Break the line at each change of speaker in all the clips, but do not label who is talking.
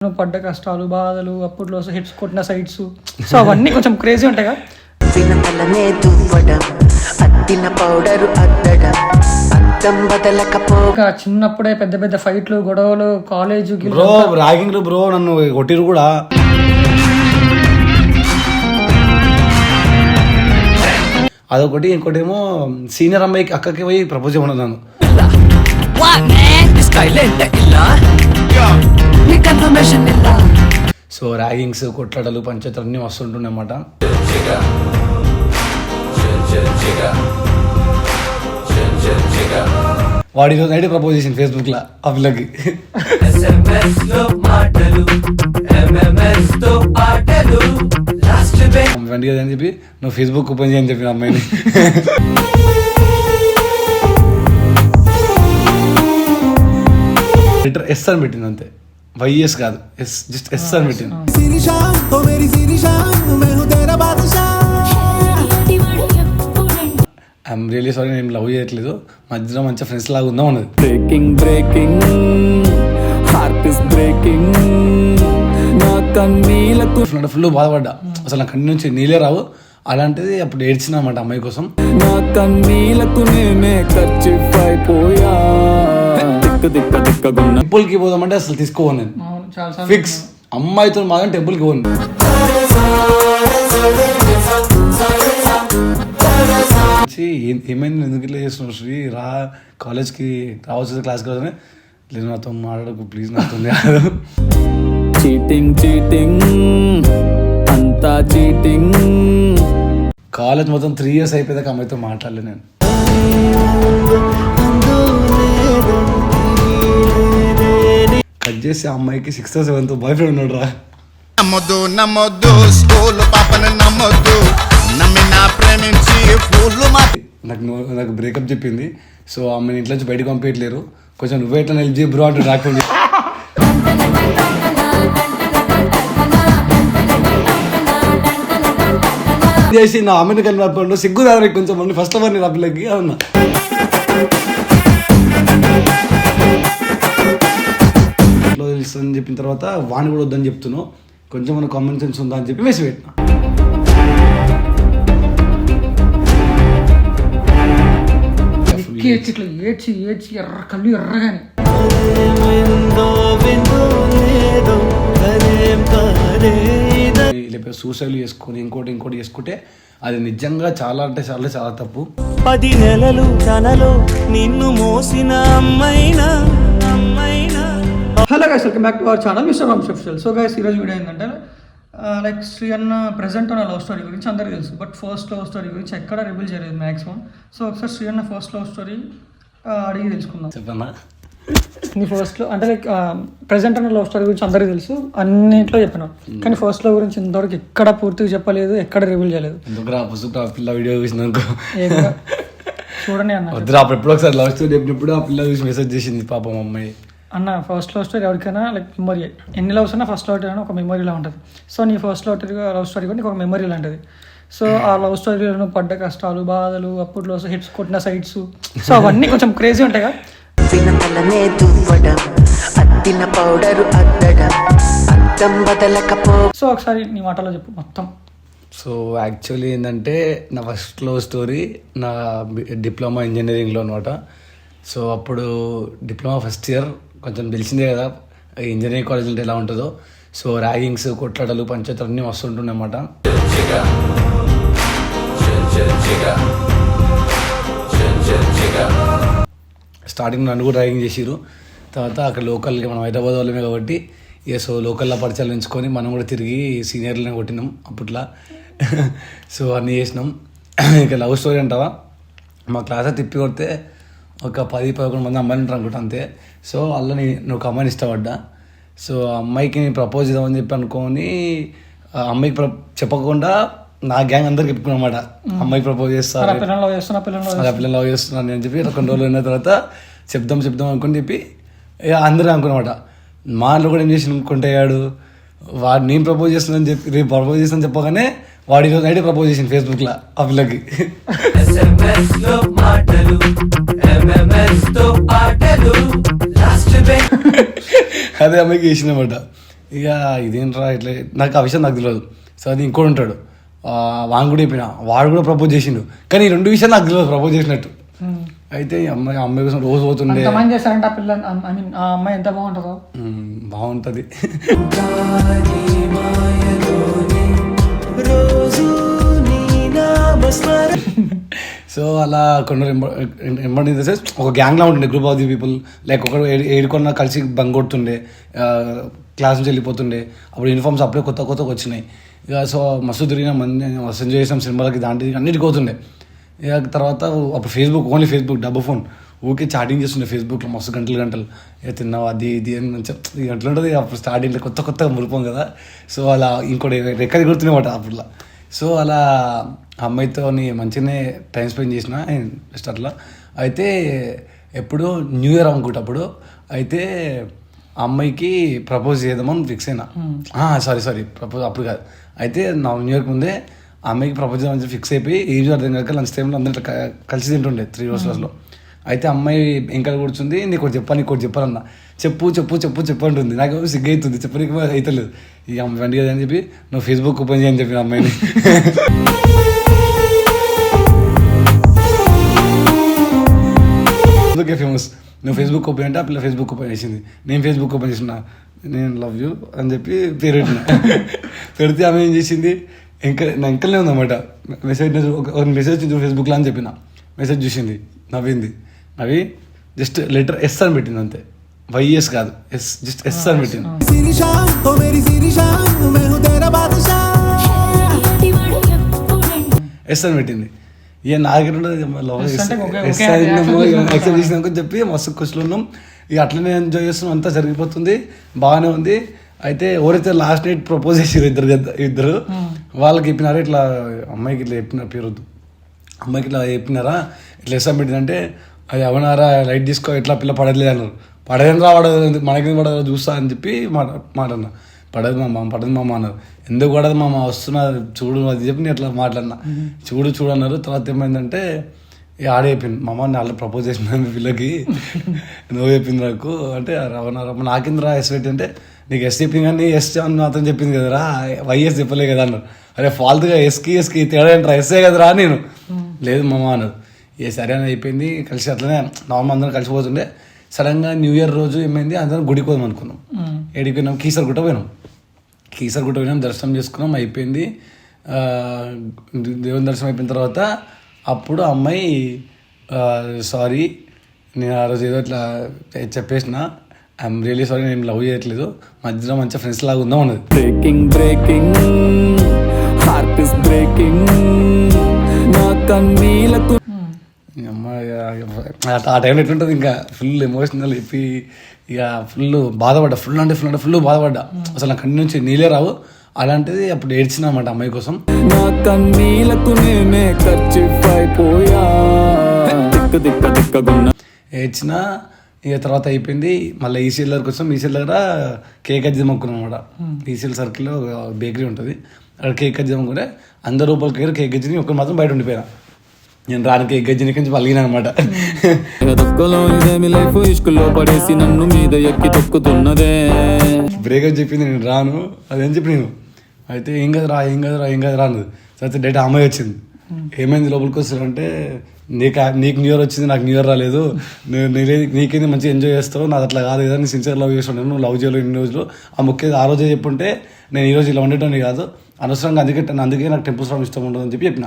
నువ్వు పడ్డ కష్టాలు బాధలు అప్పట్లో హిట్స్ కొట్టిన సైట్స్ సో అవన్నీ కొంచెం క్రేజీ ఉంటాయి కదా.
వినతలనే దువ్వడం అద్దిన పౌడరు అద్దడం అద్దం బదలకపో
ఇంకా చిన్నప్పుడే పెద్ద పెద్ద ఫైట్లు గొడవలు కాలేజ్
బ్రో ర్యాగింగ్ బ్రో నన్ను కొట్టిరు కూడా. అదొకటి, ఇంకోటేమో సీనియర్ అమ్మాయికి అక్కకి పోయి ప్రపోజ్ చేయమన్నాను నన్ను. సో ర్యాగింగ్స్ కొట్లాటలు పంచాయతీలు అన్నీ వస్తుంటుండే అన్నమాట. వాడి రోజు నైట్ ప్రపోజ్ చేసింది ఫేస్బుక్ లో ఆ పిల్లకి. వెంట కదా అని చెప్పి నువ్వు ఫేస్బుక్ ఓపెన్ చేయని చెప్పిన అమ్మాయిని. లెటర్ ఎస్ అని పెట్టింది అంతే, వైఎస్ కాదు, ఎస్ జస్ట్ ఎస్ అని పెట్టింది. ఐఎమ్ రియలీ సారీ, నేను లవ్ చేయట్లేదు, మధ్యలో మంచిగా ఫ్రెండ్స్ లాగా ఉందా ఉన్నది.
Breaking breaking heart is breaking నా కన్నీలకు
ఫుల్ బాధపడ్డా, అసలు నా కన్ను నుంచి నీళ్ళే రావు. అలాంటిది అప్పుడు ఏడ్చిన అన్నమాట అమ్మాయి కోసం.
నా కన్నీలకు నేనే కర్చీఫ్ అయిపోయా. దిక్క దిక్క దిక్కగున్న
టెంపుల్కి పోదామంటే అసలు తీసుకోవాలి నేను, ఫిక్స్. అమ్మాయితో మాత్రం టెంపుల్కి పోను. ఏమైంది, ఎందుకు ఇట్లా చేస్తున్నావు శ్రీ, రా కాలేజ్కి రావచ్చు, క్లాస్కి రావచ్చని. లేదు నాతో మాట్లాడకు ప్లీజ్, నాతో కాదు.
చీటింగ్ చీటింగ్ అంతా చీటింగ్.
కాలేజ్ మొత్తం 3 years అయిపోయాక అమ్మాయితో మాట్లాడలేదు నేను. కట్ చేసి ఆ అమ్మాయికి 6th or 7th boy friend ఉన్నాడు రా.
నమ్మొద్దు నమ్మొద్దు స్కూల్ పాపను నమ్మొద్దు, నమ్మినా ప్రేమించి ఫూళ్ళు
నాకు బ్రేకప్ చెప్పింది. సో ఆమె ఇంట్లో నుంచి బయటకు పంపించలేరు, కొంచెం నువ్వే ఎట్లా హెల్ప్ చేయి బ్రో అంటే రాకుండా చేసి నా ఆమెను కలిపి సిగ్గు దారి కొంచెం మంది ఫస్ట్ ఆఫ్ ఆల్ నేను ఆ పిల్లకి అన్నా. ఇంట్లో తెలుస్తుందని చెప్పిన తర్వాత వాణి కూడా వద్దని చెప్తున్నావు, కొంచెం మన కామన్ సెన్స్ ఉందా అని చెప్పి మెసేజ్ పెట్టినా.
ఇట్లా ఏడ్చి ఏడ్చి ఎర్ర కళ్ళు ఎర్రగాని
లేకపోతే సూసైడ్ చేసుకొని ఇంకోటి చేసుకుంటే అది నిజంగా చాలా అంటే చాలా చాలా తప్పు.
10 నెలలు తనలో నిన్ను మోసిన అమ్మైనా.
Hello guys, welcome back to our channel mister Ram chef. So guys, ఈరోజు వీడియో ఏంటంటే లైక్ శ్రీ అన్న ప్రెజెంట్ ఉన్న లవ్ స్టోరీ గురించి అందరికీ తెలుసు, బట్ ఫస్ట్ లవ్ స్టోరీ గురించి ఎక్కడ రివీల్ చేయలేదు మ్యాక్సిమం. సో ఒకసారి శ్రీ అన్న ఫస్ట్ లవ్ స్టోరీ అడిగి తెలుసుకుందాం.
చెప్పన్నా
నీ ఫస్ట్లో అంటే లైక్ ప్రెజెంట్ ఉన్న లవ్ స్టోరీ గురించి అందరికీ తెలుసు, అన్నింటిలో చెప్పినావు, కానీ ఫస్ట్ లవ్ గురించి ఇంతవరకు ఎక్కడ పూర్తిగా చెప్పలేదు, ఎక్కడ రివీల్ చేయలేదు.
ఎందుకు రా పుస్తకం ఆ పిల్ల వీడియో చూసినాక
చూడండి అన్న,
వద్దురా అప్పుడు ఎప్పుడు ఒకసారి లవ్ స్టోరీ చెప్పినప్పుడు ఆ పిల్ల చూసి మెసేజ్ చేసింది పాపం అమ్మాయి.
అన్న ఫస్ట్ లవ్ స్టోరీ ఎవరికైనా లైక్ మెమరీ, ఎన్ని లవ్స్ ఉన్నా ఫస్ట్ లవ్ స్టోరీ ఒక మెమరీలా ఉంటుంది. సో నీ ఫస్ట్ లవ్ స్టోరీ కూడా నీకు ఒక మెమరీ లాంటిది. సో ఆ లవ్ స్టోరీలో పడ్డ కష్టాలు బాధలు అప్పట్లో హిట్స్ కొట్టిన సైట్స్ సో అవన్నీ కొంచెం క్రేజీ ఉంటాయి కదా.
వినతలనే దువ్వడం అద్దిన పౌడరు అద్దడం అద్దం బదలకపో.
సో ఒకసారి నీ మాటలో చెప్పు మొత్తం.
సో యాక్చువల్లీ ఏంటంటే నా ఫస్ట్ లవ్ స్టోరీ నా డిప్లొమా ఇంజనీరింగ్లో అనమాట. సో అప్పుడు డిప్లొమా ఫస్ట్ ఇయర్, కొంచెం తెలిసిందే కదా ఇంజనీరింగ్ కాలేజ్ అంటే ఎలా ఉంటుందో. సో ర్యాగింగ్స్ కొట్లాటలు పంచాయతీలు అన్నీ వస్తుంటుండే అన్నమాట. స్టార్టింగ్ నన్ను కూడా ర్యాగింగ్ చేసిరు, తర్వాత అక్కడ లోకల్గా మనం హైదరాబాద్ వాళ్ళమే కాబట్టి సో లోకల్లో పరిచయాలు ఎంచుకొని మనం కూడా తిరిగి సీనియర్లను కొట్టినాం అప్పట్లో. సో అన్నీ చేసినాం. ఇక లవ్ స్టోరీ అంటావా, మా క్లాస్ తిప్పి కొడితే ఒక 10-11 మంది అమ్మాయిలు ఉంటారు అనుకుంటా అంతే. సో అలా నువ్వు ఒక అమ్మాయిని ఇష్టపడ్డా. సో అమ్మాయికి నేను ప్రపోజ్ చేద్దామని చెప్పి అనుకొని అమ్మాయికి చెప్పకుండా నా గ్యాంగ్ అందరికి చెప్పుకున్నమాట, అమ్మాయికి ప్రపోజ్ చేస్తాను, పిల్లలు లవ్ చేస్తున్నాను అని చెప్పి 2 రోజులు అయిన తర్వాత చెప్దాం అనుకుని చెప్పి అందరూ అనుకున్నమాట. మా ఇంట్లో కూడా ఏం చేసి అనుకుంటాడు, వాడు నేను ప్రపోజ్ చేస్తున్నాను చెప్పి రేపు ప్రపోజ్ చేస్తాను చెప్పగానే వాడి రోజు నైట్ ప్రపోజ్ చేసింది ఫేస్బుక్ లో ఆ పిల్లకి. అదే అమ్మాయికి చేసిందన్నమాట. ఇక ఇదేంట్రా ఇట్లా నాకు ఆ విషయం నాకు తెలియదు. సో అది ఇంకోటి ఉంటాడు వాడు కూడా చెప్పిన వాడు కూడా ప్రపోజ్ చేసిండు, కానీ ఈ 2 విషయాలు నాకు తెలియదు ప్రపోజ్ చేసినట్టు. అయితే అమ్మాయి కోసం రోజు పోతుండే.
ఎంతమంది చేస్తారంటే ఆ పిల్ల ఐ మీన్ ఆ అమ్మాయి ఎంత బాగుంటుందో.
బాగుంటుంది. సో అలా కొన్ని ఎంబడి ఒక గ్యాంగ్లా ఉంటుండే, group of the people. Like ఒకరు ఏడుకొన్న కలిసి బంక్ కొడుతుండే, క్లాస్ నుంచి వెళ్ళిపోతుండే. అప్పుడు యూనిఫామ్స్ అప్పుడే కొత్తగా వచ్చినాయి. ఇక సో మస్తు తిరిగిన మంది, మస్తు ఎంజాయ్ చేసాం, సినిమాలకి దాంట్లో అన్నిటికి పోతుండే. ఇక తర్వాత అప్పుడు ఫేస్బుక్, ఓన్లీ ఫేస్బుక్, డబ్బు ఫోన్, ఊకే చాటింగ్ చేస్తుండే ఫేస్బుక్లో మస్తు గంటలు. ఇక తిన్నావు అది ఇది అని మంచిగా గంటలు ఉంటుంది. అప్పుడు స్టార్టింగ్లో కొత్తగా మురిపోం కదా. సో అలా ఇంకోటి రెక్కది గుర్తునేమాట అప్పుడులా. సో అలా అమ్మాయితో మంచిగానే టైం స్పెండ్ చేసిన జస్ట్ అట్లా. అయితే ఎప్పుడు న్యూ ఇయర్ అనుకుంటప్పుడు అయితే అమ్మాయికి ప్రపోజ్ చేద్దామని ఫిక్స్ అయినా. సారీ ప్రపోజ్ అప్పుడు కాదు. అయితే నా న్యూ ఇయర్కి ముందే అమ్మాయికి ప్రపోజ్ చేద్దామని ఫిక్స్ అయిపోయి ఏజ్ అర్థం కాక లంచ్ టైంలో అందరూ కలిసి తింటుండే 3 రోజులలో. అయితే అమ్మాయి ఇంకా కూర్చుంది, నీకు చెప్పాలన్నా చెప్పు అంటుంది. నాకు సిగ్గు అవుతుంది, చెప్పడానికి అవుతలేదు. ఈ అమ్మాయి వండి కదా అని చెప్పి నువ్వు ఫేస్బుక్ ఓపెన్ చేయని చెప్పిన అమ్మాయిని. అందుకే ఫేమస్. నువ్వు ఫేస్బుక్ ఓపెన్ అంటే ఆ పిల్ల ఫేస్బుక్ ఓపెన్ చేసింది. నేను ఫేస్బుక్ ఓపెన్ చేసిన, నేను లవ్ యూ అని చెప్పి పేరు పెట్టిన. పెడితే ఆమె ఏం చేసింది, నా ఎంకల్నే ఉందన్నమాట. ఒక మెసేజ్ వచ్చింది ఫేస్బుక్లో అని చెప్పిన. మెసేజ్ చూసింది, నవ్వి జస్ట్ లెటర్ ఎస్ అని పెట్టింది అంతే. వైఎస్ కాదు, జస్ట్ ఎస్ అని పెట్టింది. ఎస్ అని పెట్టింది. ఇక నాకేంటే యాక్సెప్ట్ చేసినాక చెప్పి మస్తు ఖుషిలో ఉన్నాం. ఇక అట్లనే ఎంజాయ్ చేస్తున్నాం, అంతా జరిగిపోతుంది, బాగానే ఉంది. అయితే ఎవరైతే లాస్ట్ నైట్ ప్రపోజ్ చేసారు ఇద్దరు వాళ్ళకి చెప్పినారా, ఇట్లా అమ్మాయికి ఇట్లా చెప్పిన పేరొద్దు, అమ్మాయికి ఇట్లా చెప్పినారా, ఇట్లా ఎస్ అని పెట్టిందంటే అది అవనారా లైట్ తీసుకో, ఇట్లా పిల్ల పడలేదు అన్నారు. పడదని రావడదు, మనకి పడదు చూస్తా అని చెప్పి మాట అన్న. పడదు మామ అన్నారు. ఎందుకు పడదు మామ, వస్తున్నా చూడు అది చెప్పి నేను అట్లా మాట్లాడినా. చూడు అన్నారు. తర్వాత ఏమైందంటే ఆడే చెప్పింది, మామ నేను ప్రపోజ్ చేసిన మీ పిల్లకి, నువ్వు చెప్పింది నాకు అంటే. రవణ నాకిందరా ఎస్ పెట్టి అంటే, నీకు ఎస్ చెప్పింది కానీ ఎస్ అని మాత్రం చెప్పింది కదరా, వైఎస్ చెప్పలే కదా అన్నారు. అరే ఫాల్తుగా ఎస్కి తేడా ఏంట్రా, ఎస్ఏ కదరా నేను. లేదు మామ అన్నారు. సరే అని అయిపోయింది. కలిసి అట్లనే నవంబర్ అందరం కలిసిపోతుండే. సడన్గా న్యూ ఇయర్ రోజు ఏమైంది, అందరం గుడికి పోదాం అనుకున్నాం. ఏడికి పోయినాం, కీసరగుట్ట పోయినాం. దర్శనం చేసుకున్నాం, అయిపోయింది. దేవుని దర్శనం అయిపోయిన తర్వాత అప్పుడు అమ్మాయి సారీ నేను ఆ రోజు ఏదో ఇట్లా చెప్పేసిన, ఐఎమ్ రియలీ సారీ, నేను లవ్ చేయట్లేదు, మధ్యలో మంచిగా ఫ్రెండ్స్ లాగా ఉందాం అన్నది.
బ్రేకింగ్ హార్ట్ ఇస్ బ్రేకింగ్ నా కన్నీలకు.
ఆ టైంలో ఎట్లుంటుంది, ఇంకా ఫుల్ ఎమోషనల్ చెప్పి ఇక ఫుల్ బాధపడ్డా, ఫుల్ బాధపడ్డా. అసలు నా కన్ను నుంచి నీళ్ళే రావు. అలాంటిది అప్పుడు ఏడ్చిన అన్నమాట అమ్మాయి కోసం.
నా కన్నీలకు నేనే కర్చీఫ్ అయిపోయా, దిక్కగున్నా
ఏడ్చిన. ఇక తర్వాత అయిపోయింది. మళ్ళీ ఈసీఎల్ దగ్గరకు వచ్చాం. ఈసీఎల్ దగ్గర కేక్ అది జమ్ముకున్నాం అనమాట. ఈసీఎల్ సర్కిల్లో బేకరీ ఉంటుంది, అక్కడ కేక్ అది జమ్ముకుంటే అందరు రూపాయలకి కేక్ గజ్జిని ఒకరు మాత్రం బయట ఉండిపోయినా. నేను రాని కేక్ గజ్జిని నుంచి పలిగిన అనమాట.
లైఫ్ ఇష్కులో పడేసి నన్ను మీద ఎక్కి తొక్కుతున్నదే.
బ్రేకప్ చెప్పింది, నేను రాను అదేం చెప్పి నేను. అయితే ఏం కదరా అన్నది. తర్వాత డైరెక్ట్ అమ్మాయి వచ్చింది. ఏమైంది లోపలికి వస్తారంటే, నీకు న్యూ ఇయర్ వచ్చింది, నాకు న్యూ ఇయర్ రాలేదు, నీకేంది మంచిగా ఎంజాయ్ చేస్తావు, నాది అట్లా కాదు కదా, నేను సిన్సియర్ లవ్ చేస్తున్నాను, నువ్వు లవ్ చేయలేవు ఇన్ని రోజులు, ఆ ముఖ్య ఆ రోజే చెప్పుంటే నేను ఈరోజు ఇలా ఉండేటోని కాదు, అనవసరంగా అందుకే నాకు టెంపుల్స్ రావడం ఇష్టం ఉండదు అని చెప్పి చెప్పిన.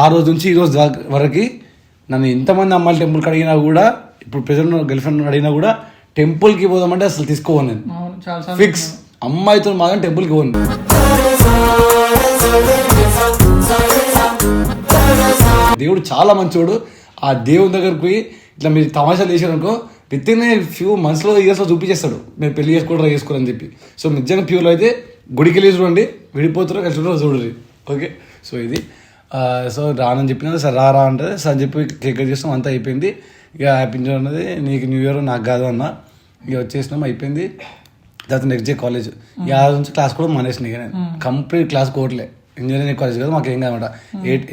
ఆ రోజు నుంచి ఈ రోజు వరకు నన్ను ఎంతమంది అమ్మాయిలు టెంపుల్కి అడిగినా కూడా, ఇప్పుడు ప్రెజెంట్ గర్ల్ ఫ్రెండ్ అడిగినా కూడా టెంపుల్కి పోదామంటే అసలు తీసుకోవాలి. నేను ఫిక్స్ అమ్మాయితో మాత్రం టెంపుల్కి పోను. దేవుడు చాలా మంచోడు. ఆ దేవుని దగ్గరకు పోయి ఇట్లా మీరు తమాషాలు చేశారనుకో, విత్ ఇన్ ఫ్యూ మంత్స్లో ఇయర్స్లో చూపించేస్తాడు మీరు పెళ్లి చేసుకోవాలని చెప్పి. సో నిజంగా ప్యూర్లో అయితే గుడికి వెళ్ళి చూడండి, విడిపోతారో కలిసి చూడండి. ఓకే, సో ఇది సో రానని చెప్పినా సరే రా అంటే సరే చెప్పి కేక్ చేస్తాం, అంతా అయిపోయింది. ఇక హ్యాపీ న్యూ ఇయర్ అన్నది, నీకు న్యూ ఇయర్ నాకు కాదు అన్న. ఇక వచ్చేసినాం, అయిపోయింది. తర్వాత నెక్స్ట్ డే కాలేజ్. ఈ ఆ నుంచి క్లాస్ కూడా మానేసిన. ఇక నేను కంప్లీట్ క్లాస్ కోవట్లే, ఇంజనీరింగ్ కాలేజ్ కదా మాకు ఏం కాదన్నమాట.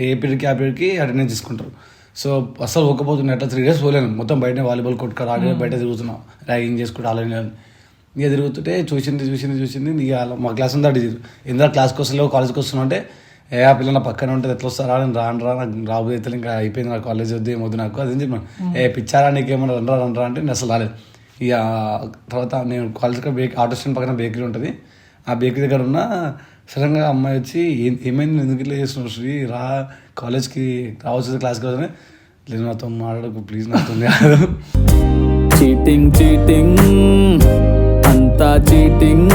ఏ పీరియడ్కి ఆ పీరియడ్కి అటెండెన్స్ తీసుకుంటారు. సో అసలు ఒక్కపోతున్నాయి. అట్లా 3 days పోలేను. మొత్తం బయట వాలీబాల్ కొట్టుకొని ఆడే బయట తిరుగుతున్నాం, ర్యాగింగ్ చేసుకుంటూ ఆలని. ఇక తిరుగుతుంటే చూసింది ఇక మా క్లాస్ అంతా అడిగి ఎందుకు క్లాస్కి వస్తలేవు కాలేజ్కి వస్తున్నావు అంటే ఆ పిల్ల నా పక్కన ఉంటుంది ఎట్లా వస్తారా నేను రాను నాకు రాబోయే ఇంకా అయిపోయింది నా కాలేజ్ వద్దు ఏమొద్దు నాకు అదేం చెప్పాను పిచ్చారా నీకేమన్నా రండ్రా అంటే నేను అసలు రాలేదు. ఇక తర్వాత నేను కాలేజ్కి ఆటో స్టాండ్ పక్కన బేకరీ ఉంటుంది, ఆ బేకరీ దగ్గర ఉన్న సడన్గా అమ్మాయి వచ్చి ఏమైంది ఎందుకు ఇట్లా చేస్తున్నావు శ్రీ రా కాలేజ్కి రావచ్చు క్లాస్కి రావచ్చని లేదు నాతో మాట్లాడకు ప్లీజ్ నాతో కాదు.
చీటింగ్ అంతా చీటింగ్.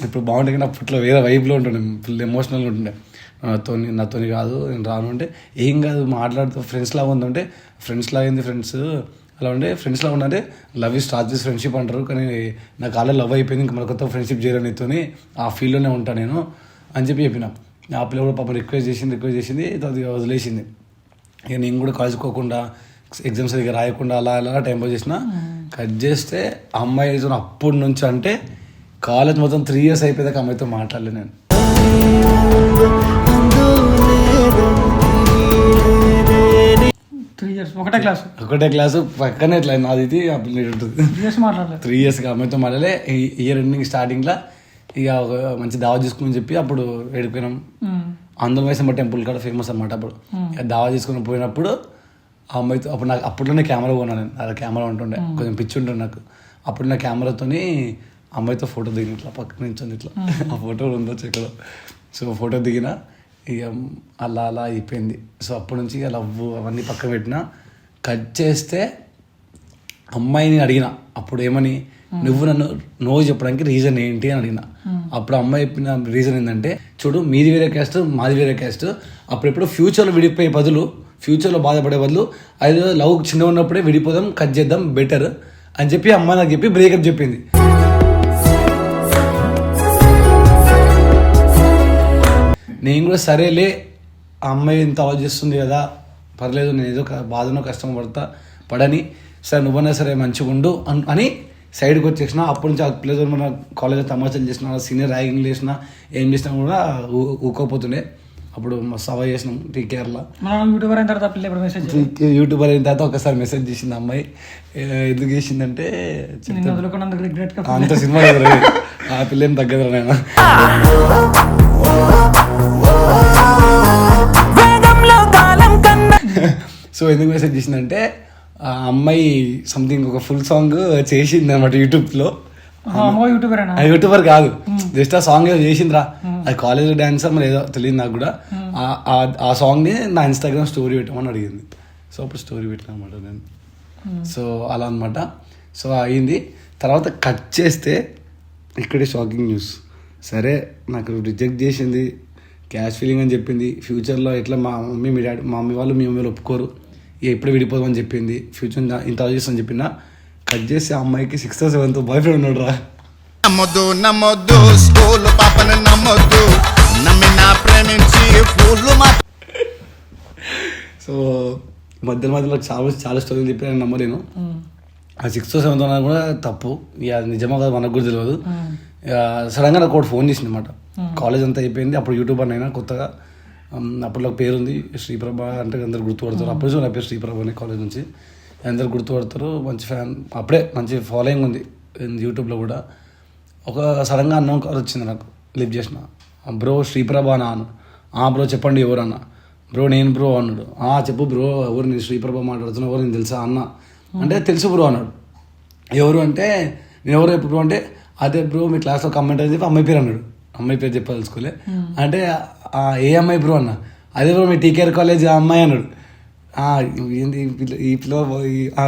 ఇప్పుడు బాగుంటుంది కానీ అప్పట్లో వేరే వైబ్లో ఉంటుండే, ఫుల్ ఎమోషనల్గా ఉంటుండే. నాతోని కాదు నేను రాను అంటే ఏం కాదు మాట్లాడుతూ ఫ్రెండ్స్ లాగా ఉందంటే ఫ్రెండ్స్ లాగా ఏంది ఫ్రెండ్స్ అలా ఉండే ఫ్రెండ్స్ లాగా ఉండే లవ్ ఈ స్టార్ట్ చేసి ఫ్రెండ్షిప్ అంటారు కానీ నాకు ఆల్రెడీ లవ్ అయిపోయింది ఇంకా మన కొత్త ఫ్రెండ్షిప్ చేయాలని నీతోని ఆ ఫీల్డ్లోనే ఉంటాను నేను అని చెప్పిన. ఆ పిల్ల కూడా పాప రిక్వెస్ట్ చేసింది అది వదిలేసింది. ఇక నేను కూడా కాల్చుకోకుండా ఎగ్జామ్స్ సరిగ్గా రాయకుండా అలా టైం పాస్ చేసిన. కట్ చేస్తే అమ్మాయి అప్పటి నుంచి అంటే కాలేజ్ మొత్తం 3 years అయిపోయాక అమ్మాయితో మాట్లాడలేదు నేను.
3 years ఒకటే
క్లాసు పక్కనే ఇట్లా నాది ఇది ఆ పిల్ల ఉంటుంది.
3 years మాట్లాడలేదు.
3 yearsగా అమ్మాయితో మాట్లాడలే. ఇయర్ ఎండింగ్ స్టార్టింగ్లో ఇక ఒక మంచి దావా తీసుకుని చెప్పి అప్పుడు వెళ్ళిపోయినాం. ఆంధ్రమైసమ్మ టెంపుల్ కూడా ఫేమస్ అనమాట. అప్పుడు దావా తీసుకుని పోయినప్పుడు ఆ అమ్మాయితో అప్పుడు నాకు అప్పట్లోనే కెమెరా కొన్నాను నేను. అలా కెమెరా ఉంటుండే కొంచెం పిచ్చి ఉంటుండే నాకు. అప్పుడు నా కెమెరాతోని అమ్మాయితో ఫోటో దిగిన ఇట్లా పక్కన నుంచి ఇట్లా ఆ ఫోటో ఉందో చెక్కలో. సో ఫోటో దిగిన ఇక అలా అయిపోయింది. సో అప్పటి నుంచి ఇక లవ్ అవన్నీ పక్కన పెట్టిన. కట్ చేస్తే అమ్మాయిని అడిగిన అప్పుడు ఏమని నువ్వు నన్ను నో చెప్పడానికి రీజన్ ఏంటి అని అడిగిన. అప్పుడు అమ్మాయి చెప్పిన రీజన్ ఏంటంటే చూడు మీది వేరే క్యాస్ట్ మాది వేరే క్యాస్ట్, అప్పుడెప్పుడు ఫ్యూచర్లో విడిపోయే బదులు ఫ్యూచర్లో బాధపడే బదులు అది లవ్ చిన్న ఉన్నప్పుడే విడిపోదాం కట్ చేద్దాం బెటర్ అని చెప్పి అమ్మాయి నాకు చెప్పి బ్రేకప్ చెప్పింది. నేను కూడా సరేలే ఆ అమ్మాయి ఇంత ఆలోచిస్తుంది కదా పర్లేదు నేను ఏదో బాధనో కష్టం పడని సరే నువ్వన్నా సరే మంచిగా ఉండు అని సైడ్కి వచ్చేసిన. అప్పటి నుంచి ఆ ప్లేస్ మన కాలేజ్లో తమాషాలు చేసిన సీనియర్ ర్యాగింగ్ చేసిన ఏం చేసినా కూడా ఊకోపోతుండే. అప్పుడు సభ చేసినాం టీకేఆర్లో. యూట్యూబర్ అయిన తర్వాత ఒకసారి మెసేజ్ చేసింది అమ్మాయి. ఎందుకు చేసిందంటే అంత సినిమా ఆ పిల్ల ఏం తగ్గదు నేను. సో ఎందుకు మెసేజ్ చేసిందంటే ఆ అమ్మాయి సంథింగ్ ఒక ఫుల్ సాంగ్ చేసింది అనమాట యూట్యూబ్లో. యూట్యూబర్ కాదు జస్ట్ ఆ సాంగ్ ఏదో చేసిందిరా, అది కాలేజ్ డాన్సర్ మరి ఏదో తెలియదు నాకు కూడా. ఆ సాంగ్ని నా ఇన్స్టాగ్రామ్ స్టోరీ పెట్టమని అడిగింది. సో అప్పుడు స్టోరీ పెట్టిన అనమాట నేను. సో అలా అనమాట. సో అయింది. తర్వాత కట్ చేస్తే ఇక్కడే షాకింగ్ న్యూస్. సరే నాకు రిజెక్ట్ చేసింది క్యాష్ ఫీలింగ్ అని చెప్పింది. ఫ్యూచర్లో ఎట్లా మా మమ్మీ వాళ్ళు మీ మమ్మీ ఒప్పుకోరు ఎప్పుడు విడిపోదామని చెప్పింది. ఫ్యూచర్ ఇంత ఆలోచిస్తాను చెప్పిన. కట్ చేసి ఆ అమ్మాయికి 6th or 7th boy friend ఉన్నాడు రా.
నమ్మొద్దు స్కూల్ పాపను నమ్మొద్దు నమ్మినా ప్రేమించి ఫూలు.
సో మధ్యలో చాలా స్టోరీలు చెప్పి నేను నమ్మలేను. ఆ 6th or 7th అన్నది కూడా తప్పు. ఇక నిజమో కాదు మనకు కూడా తెలియదు. సడన్గా నాకు ఒకటి ఫోన్ చేసింది అనమాట. కాలేజ్ అంతా అయిపోయింది. అప్పుడు యూట్యూబర్ అయినా కొత్తగా. అప్పట్లో పేరు ఉంది శ్రీప్రభ అంటే అందరు గుర్తుపడతారు. అప్పుడు నా పేరు శ్రీప్రభ అనే కాలేజ్ నుంచి అందరు గుర్తుపడతారు. మంచి ఫ్యాన్, అప్పుడే మంచి ఫాలోయింగ్ ఉంది యూట్యూబ్లో కూడా. ఒక సడన్గా అన్నోన్ కాల్ వచ్చింది నాకు. లిఫ్ట్ చేసిన. బ్రో శ్రీప్రభ అన్న. బ్రో చెప్పండి ఎవరు అన్న. బ్రో నేను బ్రో అన్నాడు. చెప్పు బ్రో ఎవరు నేను శ్రీప్రభ మాట్లాడుతున్నా ఎవరు నేను తెలుసా అన్న అంటే తెలుసు బ్రో అన్నాడు. ఎవరు అంటే నేను ఎవరు ఎప్పుడు అంటే అదే బ్రో మీ క్లాస్లో కమెంట్ అని చెప్పి అమ్మాయి పేరు అన్నాడు. అమ్మాయి పేరు చెప్పదలుచుకోలే అంటే ఏ అమ్మాయి బ్రో అన్న. అదే బ్రో మీ టీకేఆర్ కాలేజ్ అమ్మాయి అన్నాడు. ఏంది ఈ పిల్ల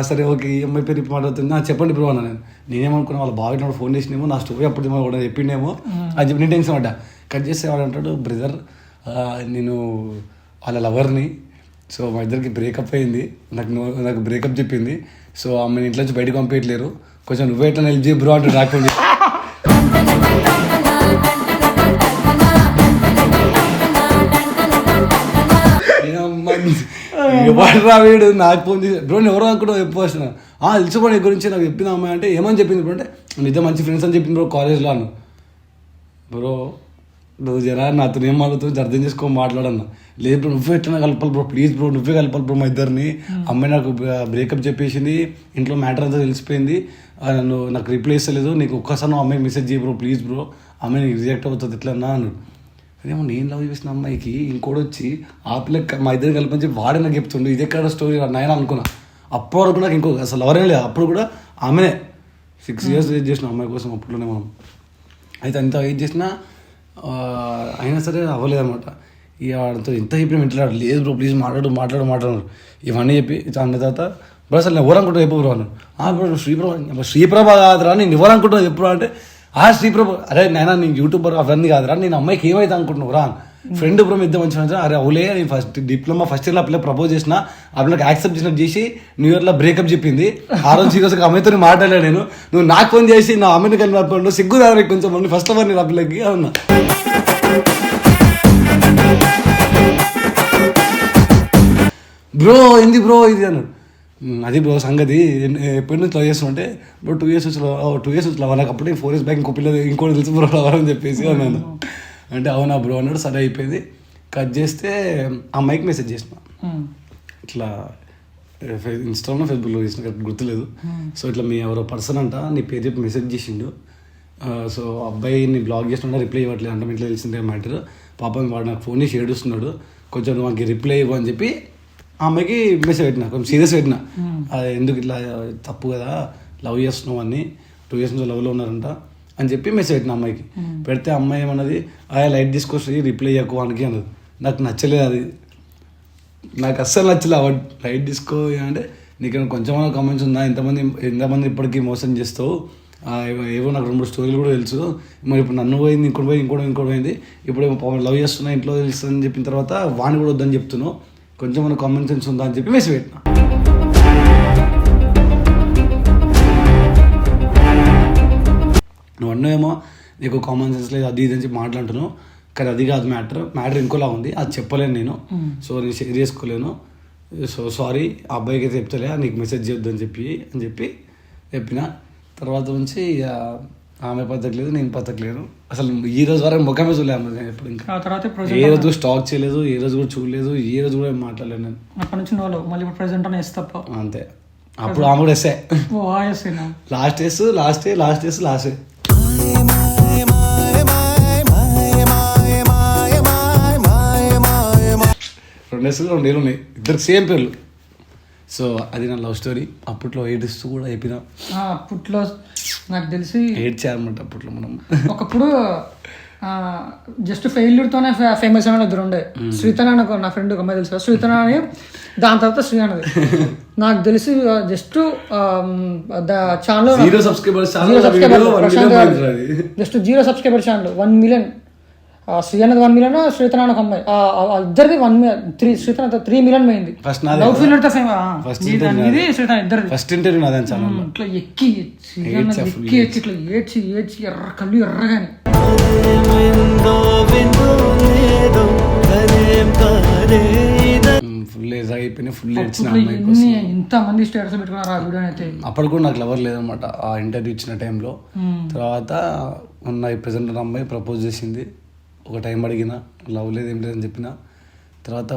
సరే ఓకే ఈ అమ్మాయి పేరు ఇప్పుడు మాట్లాడుతుంది చెప్పండి బ్రో అన్న. నేనేమనుకున్నా వాళ్ళ బాగా ఫోన్ చేసినేమో నా స్టోరీ అప్పుడు కూడా చెప్పిండేమో అని చెప్పి నేను టెన్షన్ పడ్డా. కట్ చేస్తే వాడు అంటాడు బ్రదర్ నేను వాళ్ళ లవర్ని. సో మా ఇద్దరికి బ్రేకప్ అయింది. నాకు బ్రేకప్ చెప్పింది. సో ఆమె ఇంట్లో నుంచి బయటకు పంపించట్లేరు. కొంచెం నువ్వే ఎట్లా హెల్ప్ చేయి బ్రో అంటాడు రాకుండా. వీడు నాకు ఫోన్ చేసి బ్రో నేను ఎవరో అనుకుంటా ఎప్పుడు వస్తున్నా తెలుసు నీ గురించి నాకు చెప్పింది అమ్మాయి అంటే ఏమని చెప్పింది బ్రో అంటే మీ ఇద్దరు మంచి ఫ్రెండ్స్ అని చెప్పింది బ్రో కాలేజ్లో అను. బ్రో నువ్వు జరా నాతో ఏం మాట్లాడుతుంది అర్థం చేసుకో మాట్లాడన్నా. లేదు బ్రో నువ్వే ఎట్లా కలపాలి బ్రో, ప్లీజ్ బ్రో నువ్వే కలపాలి బ్రో మా ఇద్దరిని. అమ్మాయి నాకు బ్రేకప్ చెప్పేసింది, ఇంట్లో మ్యాటర్ అంతా తెలిసిపోయింది, నువ్వు నాకు రిప్లై ఇస్తలేదు, నీకు ఒక్కసారి నువ్వు అమ్మాయికి మెసేజ్ చేయి బ్రో ప్లీజ్ బ్రో, అమ్మాయి నీకు రిజెక్ట్ అవుతుంది ఎట్లా అన్నా అన్నాడు. అదేమో నేను లవ్ చేసిన అమ్మాయికి ఇంకోటి వచ్చి ఆ పిల్లకి మా ఇద్దరు కలిపి చెప్పి వాడే నాకు చెప్తుండు, ఇదే కాడ స్టోరీ నాయన అనుకున్నా. అప్పటి వరకు నాకు ఇంకో అసలు ఎవరేం లేదు. అప్పుడు కూడా ఆమెనే 6 years వెయిట్ చేసిన అమ్మాయి కోసం అప్పట్లోనే మనం. అయితే అంత వెయిట్ చేసినా అయినా సరే అవ్వలేదు అనమాట. ఇక వాడితో ఎంత చెప్పినా ఇంట్లో లేదు బ్రో ప్లీజ్ మాట్లాడు ఇవన్నీ చెప్పి అన్న తర్వాత బ్రో అసలు నేను ఎవరనుకుంటా చెప్పు బ్రో అన్నాడు. బ్రో శ్రీప్రభ కాదురా, నేను ఎవరనుకుంటున్నా చెప్పు అంటే శ్రీప్రభ అరే నాయన నేను యూట్యూబర్ అవన్నీ కాదురా, నేను అమ్మాయికి ఏమైతే అనుకుంటున్నావు రా ఫ్రెండ్ బ్రో ఇద్దరు మంచిగా. అరే అవులే నేను డిప్లొమా ఫస్ట్ ఇయర్లో ఆ పిల్ల ప్రపోజ్ చేసిన, ఆ పిల్లకి యాక్సెప్ట్ చేసినట్టు చేసి న్యూ ఇయర్లో బ్రేకప్ చెప్పింది. ఆ రోజు సీరియస్గా అమ్మాయితో మాట్లాడాను నేను, నువ్వు నాకు ఫోన్ చేసి నా అమ్మాయిని కలిపి సిగ్గు దాని కొంచెం ఫస్ట్ ఆఫ్ ఆల్ నేను ఆ పిల్లకి అవునా బ్రో ఏంది బ్రో ఇది అన్నాడు. అది బ్రో సంగతి ఎప్పటి నుంచి లవ్ చేస్తుంటే బ్రో 2 years వచ్చి నాకు అప్పుడే 4 years బ్యాక్ ఇంకో పిల్లలు ఇంకోటి తెలుసు బ్రో అని చెప్పేసి అన్నాను. అంటే అవునా బ్రో అన్నాడు. సరే అయిపోయింది. కట్ చేస్తే అమ్మాయికి మెసేజ్ చేసిన ఇట్లా ఇన్స్టాలో ఫేస్బుక్లో చేసిన కరెక్ట్ గుర్తులేదు. సో ఇట్లా మీ ఎవరో పర్సన్ అంట నీ పేరు చెప్పి మెసేజ్ చేసిండు, సో అబ్బాయిని బ్లాక్ చేస్తున్నా రిప్లై ఇవ్వట్లేదు అంటే ఇట్లా తెలిసిందే మ్యాటర్, పాపం వాడు నాకు ఫోన్ చేసి ఏడుస్తున్నాడు, కొంచెం నాకు రిప్లై ఇవ్వు అని చెప్పి ఆ అమ్మాయికి మెసేజ్ పెట్టినా, కొంచెం సీరియస్ పెట్టినా. అది ఎందుకు ఇట్లా తప్పు కదా, లవ్ చేస్తున్నావు అని 2 years నుంచి లవ్లో ఉన్నారంట అని చెప్పి మెసేజ్ పెట్టిన అమ్మాయికి. పెడితే అమ్మాయి ఏమన్నది లైట్ తీసుకొచ్చి రిప్లై ఇవ్వకు అనికి అన్నది. నాకు నచ్చలేదు అది, నాకు అస్సలు నచ్చలేదు. లైట్ తీసుకో అంటే నీకు కొంచెం కామెంట్స్ ఉందా, ఎంతమంది ఇప్పటికీ మోసం చేస్తావు, ఏవో నాకు 2-3 స్టోరీలు కూడా తెలుసు, మరి ఇప్పుడు నన్ను పోయింది ఇంకోటి పోయింది, ఇప్పుడు లవ్ చేస్తున్నా ఇంట్లో తెలుస్తుందని చెప్పిన తర్వాత వాణి కూడా వద్దని చెప్తున్నావు, కొంచెం మన కామన్ సెన్స్ ఉందా అని చెప్పి మెసేజ్ పెట్టినా. నువ్వు అన్నవేమో నీకు కామన్ సెన్స్ లేదు అది ఇది అని చెప్పి మాట్లాడుతున్నావు, కానీ అది కాదు మ్యాటర్ ఇంకోలా ఉంది, అది చెప్పలేను నేను, సో నేను షేర్ చేసుకోలేను, సో సారీ ఆ అబ్బాయికి అయితే చెప్తలే నీకు మెసేజ్ చేయొద్దు అని చెప్పి చెప్పిన. తర్వాత నుంచి ఆమె పద్ధతిలేదు నేను పద్ధతిలేను, అసలు ఈ రోజు వరకు ముఖమే చూడలేదు ఎప్పుడు, ఇంకా ఏ రోజు స్టాక్ చేయలేదు, ఏ రోజు కూడా చూడలేదు, ఏ రోజు కూడా మాట్లాడలేదు నేను
అప్పటి నుంచి మళ్ళీ ప్రెసెంట్ తప్ప
అంతే. అప్పుడు ఆమె కూడా ఎస్ఏ లాస్ట్ 2 years ఉన్నాయి, ఇద్దరికి సేమ్ పేర్లు. సో అది నా లవ్ స్టోరీ. అప్పట్లో ఏడుస్తూ కూడా అయిపోయినా,
అప్పట్లో నాకు తెలిసి
ఏడ్చారనమాట అప్పట్లో మనం.
ఒకప్పుడు జస్ట్ ఫెయిల్యూర్తోనే ఫేమస్ అయిన ఇద్దరు ఉండే, శ్రీతన అని నా ఫ్రెండ్ ఒక అమ్మాయి తెలుసు, శ్రీతన అని, దాని తర్వాత శ్రీ అన్నది. నాకు తెలిసి just channel just 0 subscriber channel 1 million, Sri అన్నది 1 million, శ్రీతన అని ఒక అమ్మాయి, ఇద్దరిది 1 million, శ్రీతన 3 million పోయింది. లవ్ ఫెయిల్యూర్ తో ఇది శ్రీతన ఇద్దరిది
ఫస్ట్ ఇంటర్వ్యూ నాది ఛానల్.
ఇట్లా ఎక్కి ఇట్లా ఏడ్చి ఎర్ర కళ్ళు ఎర్రగాని
ఫుల్ అయిపోయినాయి, ఫుల్
ఇంతమంది స్టేటస్ పెట్టుకున్నారు ఆ వీడియో అయితే.
అప్పుడు కూడా నాకు లవర్ లేదనమాట ఆ ఇంటర్వ్యూ ఇచ్చిన టైంలో. తర్వాత ఉన్న ప్రెసెంట్ అమ్మాయి ప్రపోజ్ చేసింది, ఒక టైం అడిగిన, లవ్ లేదు ఏం లేదని చెప్పిన. తర్వాత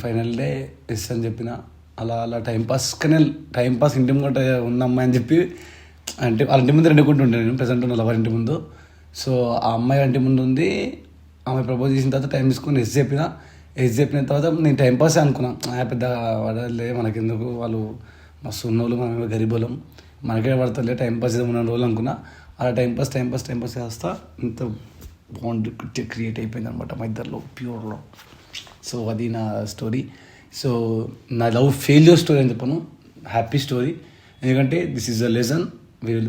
ఫైనల్ డే ఎస్ అని చెప్పిన. అలా టైంపాస్ ఇంటి ముందు ఉన్న అమ్మాయి అని చెప్పి, అంటే వాళ్ళ ఇంటి ముందు రెండుకుంటుండే నేను ప్రెసెంట్ ఉన్న లవర్ ఇంటి ముందు. సో ఆ అమ్మాయి ఇంటి ముందు ఉంది, ఆమె ప్రపోజ్ చేసిన తర్వాత టైం తీసుకొని ఎస్ చెప్పిన తర్వాత నేను టైంపాస్ అనుకున్నాను, పెద్ద పడలే మనకెందుకు, వాళ్ళు మస్తు ఉన్నోళ్ళు, మనం గరీబోళ్ళం, మనకే పడతలే టైంపాస్ ఏదో ఉన్న రోజులు అనుకున్నా. అలా టైంపాస్ చేస్తా ఇంత బాండ్ క్రియేట్ అయిపోయింది అనమాట మా ఇద్దరిలో, ప్యూర్లో. సో అది నా స్టోరీ. సో నా లవ్ ఫెయిల్యూర్ స్టోరీ అని చెప్పను, హ్యాపీ స్టోరీ. ఎందుకంటే this is a lesson,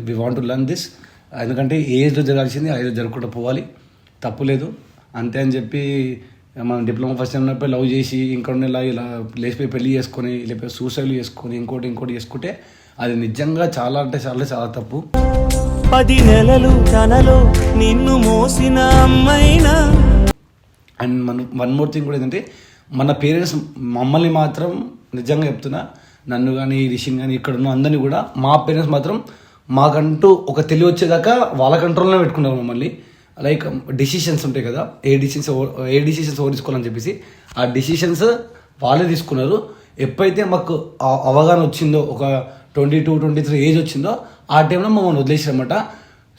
we want to learn this. ఎందుకంటే ఏజ్లో జరగాల్సింది ఆ ఏజ్లో జరగకుండా పోవాలి, తప్పు లేదు అంతే అని చెప్పి. మనం డిప్లొమా ఫస్ట్ టైం ఉన్నప్పుడు లవ్ చేసి ఇంకొన్ని ఇలా లేచిపోయి పెళ్లి చేసుకొని, లేకపోతే సూసైడ్ చేసుకొని ఇంకోటి చేసుకుంటే అది నిజంగా చాలా అంటే చాలా తప్పు.
10 నెలలు తనలో నిన్ను మోసిన అమ్మైనా.
అండ్ వన్ మోర్ థింగ్ కూడా ఏంటంటే, మన పేరెంట్స్ మమ్మల్ని మాత్రం నిజంగా చెప్తున్నా, నన్ను కానీ రిషిని కానీ ఇక్కడ ఉన్న అందరినీ కూడా, మా పేరెంట్స్ మాత్రం మాకంటూ ఒక తెలివి వచ్చేదాకా వాళ్ళ కంట్రోల్లోనే పెట్టుకున్నారు మమ్మల్ని. లైక్ డిసిషన్స్ ఉంటాయి కదా, ఏ డిసిషన్స్ ఎవరు తీసుకోవాలని చెప్పేసి ఆ డిసిషన్స్ వాళ్ళే తీసుకున్నారు. ఎప్పుడైతే మాకు అవగాహన వచ్చిందో, ఒక 22, 23 ఏజ్ వచ్చిందో ఆ టైంలో మమ్మల్ని వదిలేసారన్నమాట.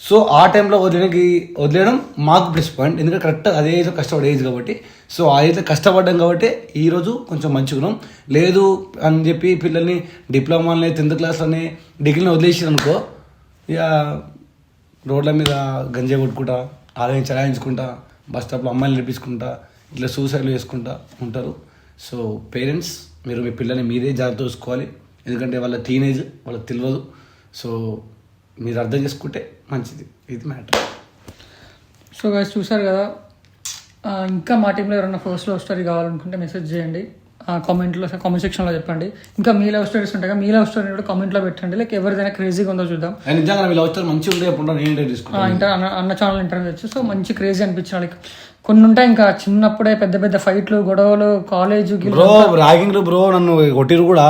సో ఆ టైంలో వదిలేయడం మాకు ప్లస్ పాయింట్, ఎందుకంటే కరెక్ట్ అదే ఏజ్ కష్టపడే ఏజ్ కాబట్టి. సో ఆ ఏజ్లో కష్టపడ్డాం కాబట్టి ఈరోజు కొంచెం మంచిగున్నాం. లేదు అని చెప్పి పిల్లల్ని డిప్లొమాలని 10th క్లాస్లని డిగ్రీని వదిలేసారనుకో, ఇక రోడ్ల మీద గంజాయి కొట్టుకుంటా, ఆదాయం చలాయించుకుంటా, బస్ స్టాప్లో అమ్మాయిలు నడిపించుకుంటా, ఇట్లా సూసైడ్లు చేసుకుంటా ఉంటారు. సో పేరెంట్స్, మీరు మీ పిల్లల్ని మీరే జాగ్రత్త చూసుకోవాలి, ఎందుకంటే వాళ్ళ టీనేజ్ వాళ్ళకి తెలియదు. సో మీరు అర్థం చేసుకుంటే మంచిది, ఇది మ్యాటర్.
సో గైస్ చూసారు కదా, ఇంకా మా టీంలో ఎవరైనా ఫస్ట్ లవ్ స్టోరీ కావాలనుకుంటే మెసేజ్ చేయండి, కామెంట్ సెక్షన్లో చెప్పండి. ఇంకా మీ లవ్ స్టోరీస్ ఉంటాయి, మీ లవ్ స్టోరీ కూడా కామెంట్లో పెట్టండి. లైక్ ఎవరిదైనా క్రేజీగా ఉందో చూద్దాం.
నిజంగా మీ లవ్ స్టోరీ మంచిగా ఉంటే ఎప్పుడు నేను ఇంటర్వ్యూ తీసుకుంటాను,
అన్న ఛానల్ ఇంటర్వ్యూ వచ్చు. సో మంచి క్రేజీ అనిపించిన లైక్ కొన్ని ఉంటాయి ఇంకా చిన్నప్పుడే పెద్ద పెద్ద ఫైట్లు, గొడవలు, కాలేజ్
బ్రో ర్యాగింగ్ బ్రో, నన్ను కొట్టిరు కూడా.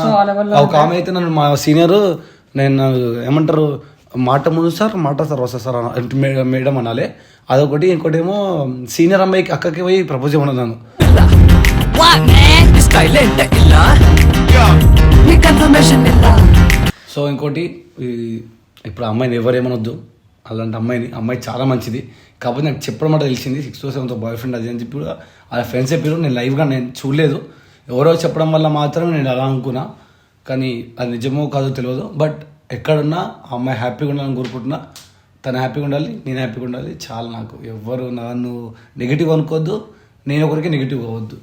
సో ఆ లెవెల్లో
ఒక ఆమె అయితే నన్ను, మా సీనియర్, నేను ఏమంటారు మాట ముందు సార్ వస్తా సార్ అంటే మేడం అనాలి, అదొకటి. ఇంకోటి ఏమో సీనియర్ అమ్మాయికి అక్కకి పోయి ప్రపోజ్ చేయమన్నాను నన్ను. సో ఇంకోటి, ఇప్పుడు అమ్మాయిని ఎవరేమనొద్దు, అలాంటి అమ్మాయి చాలా మంచిది. కాకపోతే నాకు చెప్పడం మాట తెలిసింది 6th or 7th boy friend అది అని చెప్పి వాళ్ళ ఫ్రెండ్స్ చెప్పారు. నేను లైవ్గా నేను చూడలేదు, ఎవరో చెప్పడం వల్ల మాత్రమే నేను అలా అనుకున్నా. కానీ అది నిజమో కాదో తెలియదు. బట్ ఎక్కడున్నా ఆ అమ్మాయి హ్యాపీగా ఉండాలని కోరుకుంటున్నా. తను హ్యాపీగా ఉండాలి, నేను హ్యాపీగా ఉండాలి, చాలా. నాకు ఎవరు నన్ను నెగిటివ్ అనుకోవద్దు, నేను ఒకరికి నెగిటివ్ అవ్వద్దు.